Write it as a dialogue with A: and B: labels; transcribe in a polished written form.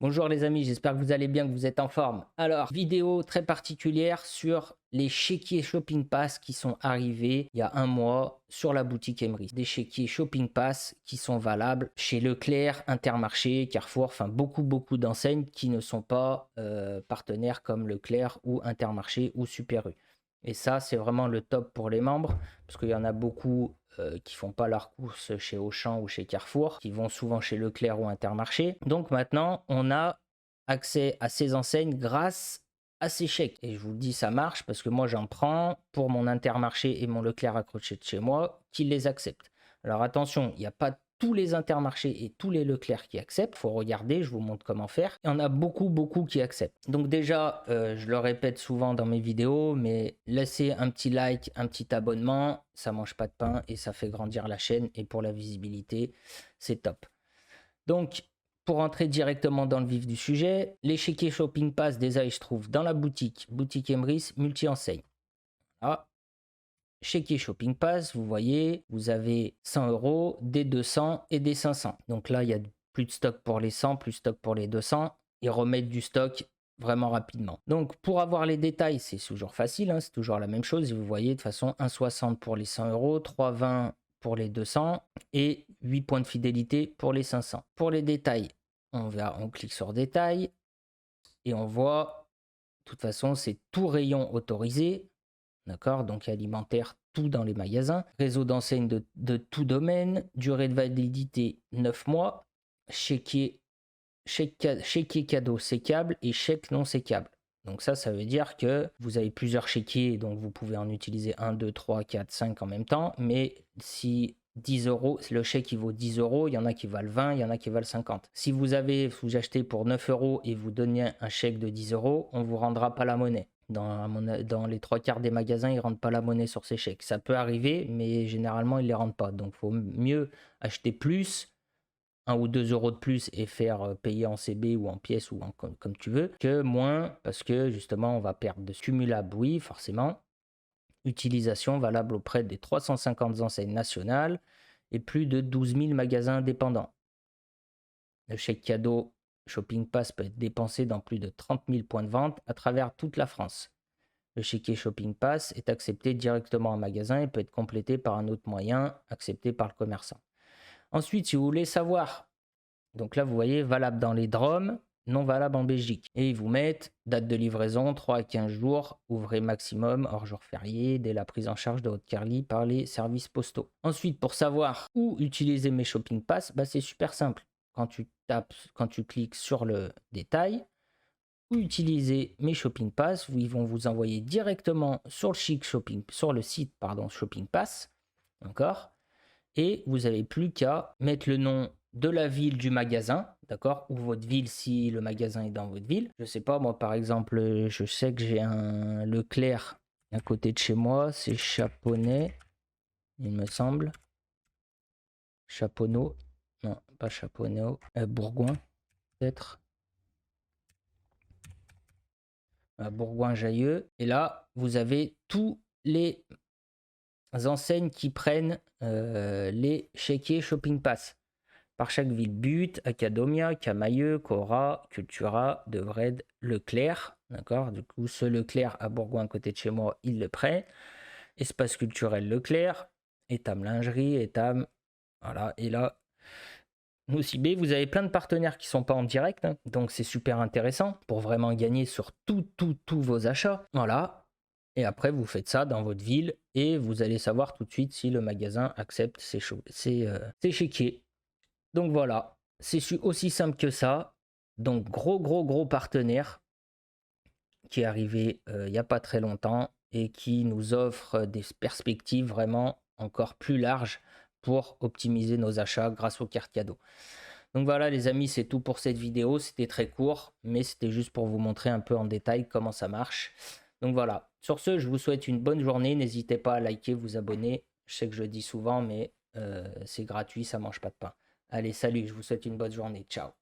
A: Bonjour les amis, j'espère que vous allez bien, que vous êtes en forme. Alors, vidéo très particulière sur les chéquiers Shopping Pass qui sont arrivés il y a un mois sur la boutique Emery. Des chéquiers Shopping Pass qui sont valables chez Leclerc, Intermarché, Carrefour, enfin beaucoup d'enseignes qui ne sont pas partenaires comme Leclerc ou Intermarché ou Super U. Et ça, c'est vraiment le top pour les membres parce qu'il y en a beaucoup qui font pas leurs courses chez Auchan ou chez Carrefour, qui vont souvent chez Leclerc ou Intermarché. Donc maintenant, on a accès à ces enseignes grâce à ces chèques. Et je vous le dis, ça marche parce que moi, j'en prends pour mon Intermarché et mon Leclerc accroché de chez moi qui les acceptent. Alors attention, il n'y a pas tous les Intermarchés et tous les Leclerc qui acceptent. Il faut regarder, je vous montre comment faire. Il y en a beaucoup qui acceptent. Donc déjà, je le répète souvent dans mes vidéos, mais laissez un petit like, un petit abonnement, ça mange pas de pain et ça fait grandir la chaîne. Et pour la visibilité, c'est top. Donc, pour entrer directement dans le vif du sujet, l'échiquier Shopping Pass, déjà, il se trouve dans la boutique Emeris multi-enseigne. Ah, Chéquier Shopping Pass, vous voyez, vous avez 100 €, des 200 et des 500. Donc là, il y a plus de stock pour les 100, plus de stock pour les 200. Ils remettent du stock vraiment rapidement. Donc pour avoir les détails, c'est toujours facile, hein, c'est toujours la même chose. Vous voyez de façon 1,60 pour les 100 €, 3,20 pour les 200 et 8 points de fidélité pour les 500. Pour les détails, on clique sur détails et on voit, de toute façon, c'est tout rayon autorisé. D'accord, donc alimentaire, tout dans les magasins. Réseau d'enseignes de tout domaine. Durée de validité 9 mois. Chéquier cadeau sécable et chèque non sécable. Donc ça veut dire que vous avez plusieurs chéquiers, donc vous pouvez en utiliser 1, 2, 3, 4, 5 en même temps. Mais si 10 €, le chèque il vaut 10 €, il y en a qui valent 20, il y en a qui valent 50. Si vous achetez pour 9 € et vous donnez un chèque de 10 €, on ne vous rendra pas la monnaie. Dans les trois quarts des magasins, ils ne rendent pas la monnaie sur ces chèques. Ça peut arriver, mais généralement, ils ne les rendent pas. Donc, il faut mieux acheter plus, 1 ou 2 € de plus et faire payer en CB ou en pièces ou comme tu veux, que moins parce que justement, on va perdre de cumulable, oui, forcément. Utilisation valable auprès des 350 enseignes nationales et plus de 12 000 magasins indépendants. Le chèque cadeau Shopping Pass peut être dépensé dans plus de 30 000 points de vente à travers toute la France. Le chéquier Shopping Pass est accepté directement en magasin et peut être complété par un autre moyen accepté par le commerçant. Ensuite, si vous voulez savoir, donc là vous voyez valable dans les DROM, non valable en Belgique. Et ils vous mettent date de livraison 3 à 15 jours, ouvrez maximum hors jour férié, dès la prise en charge de votre Carly par les services postaux. Ensuite, pour savoir où utiliser mes Shopping Pass, c'est super simple. Quand tu cliques sur le détail, ou utiliser mes Shopping Pass, où ils vont vous envoyer directement sur le site Shopping Pass, d'accord. Et vous n'avez plus qu'à mettre le nom de la ville du magasin, d'accord, ou votre ville si le magasin est dans votre ville. Je sais pas, moi par exemple, je sais que j'ai un Leclerc à côté de chez moi, c'est Chaponnet, il me semble. Chaponneau, non, pas Chaponneau, Bourgoin, peut-être. Bourgoin-Jallieu. Et là, vous avez tous les enseignes qui prennent les chéquiers Shopping Pass. Par chaque ville, But, Acadomia, Camailleux, Cora, Cultura, Devred, Leclerc. D'accord. Du coup, ce Leclerc à Bourgoin, à côté de chez moi, il le prend. Espace culturel Leclerc, Etam Lingerie, Etam. Voilà. Et là, Nocibé, vous avez plein de partenaires qui ne sont pas en direct, hein, donc c'est super intéressant pour vraiment gagner sur tous vos achats. Voilà. Et après, vous faites ça dans votre ville et vous allez savoir tout de suite si le magasin accepte ces chéquiers. Donc voilà, c'est aussi simple que ça. Donc gros partenaire qui est arrivé il n'y a pas très longtemps et qui nous offre des perspectives vraiment encore plus larges pour optimiser nos achats grâce aux cartes cadeaux. Donc voilà les amis, c'est tout pour cette vidéo. C'était très court, mais c'était juste pour vous montrer un peu en détail comment ça marche. Donc voilà, sur ce, je vous souhaite une bonne journée. N'hésitez pas à liker, vous abonner. Je sais que je le dis souvent, mais c'est gratuit, ça mange pas de pain. Allez, salut, je vous souhaite une bonne journée. Ciao.